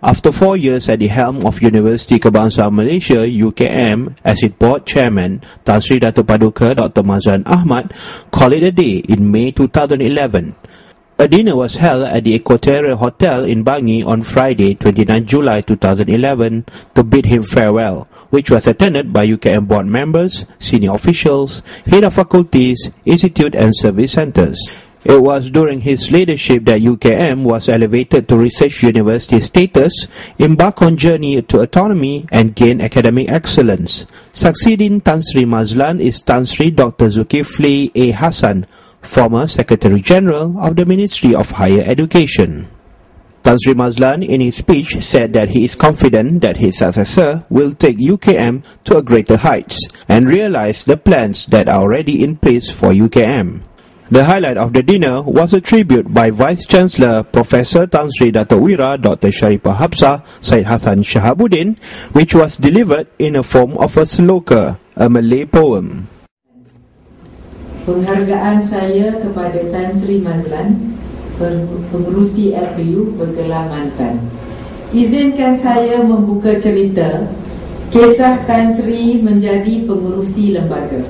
After 4 years at the helm of Universiti Kebangsaan Malaysia, UKM, as its board chairman, Tan Sri Dato' Paduka Dr. Mazlan Ahmad called it a day in May 2011. A dinner was held at the Equatorial Hotel in Bangi on Friday, 29 July 2011, to bid him farewell, which was attended by UKM board members, senior officials, head of faculties, institute and service centres. It was during his leadership that UKM was elevated to research university status, embarked on journey to autonomy and gain academic excellence. Succeeding Tan Sri Mazlan is Tan Sri Dr. Zulkifli A. Hassan, former Secretary General of the Ministry of Higher Education. Tan Sri Mazlan in his speech said that he is confident that his successor will take UKM to a greater heights and realize the plans that are already in place for UKM. The highlight of the dinner was a tribute by Vice-Chancellor Professor Tan Sri Dato' Wira Dr. Sharifah Hapsah Syed Hassan Shahabuddin, which was delivered in a form of a sloka, a Malay poem. Penghargaan saya kepada Tan Sri Mazlan, pengerusi LPU bergelar mantan. Izinkan saya membuka cerita kisah Tan Sri menjadi pengerusi lembaga.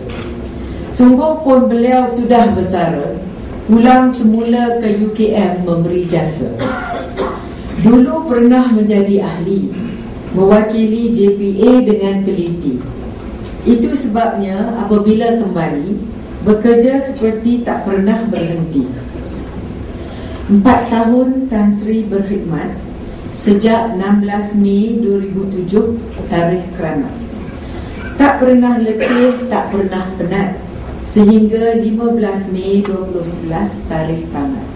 Sungguh pun beliau sudah bersara, pulang semula ke UKM memberi jasa. Dulu pernah menjadi ahli, mewakili JPA dengan teliti. Itu sebabnya apabila kembali, bekerja seperti tak pernah berhenti. 4 tahun Tan Sri berkhidmat sejak 16 Mei 2007 tarikh kerana. Tak pernah letih, tak pernah penat, sehingga 15 Mei 2011 tarikh tamat.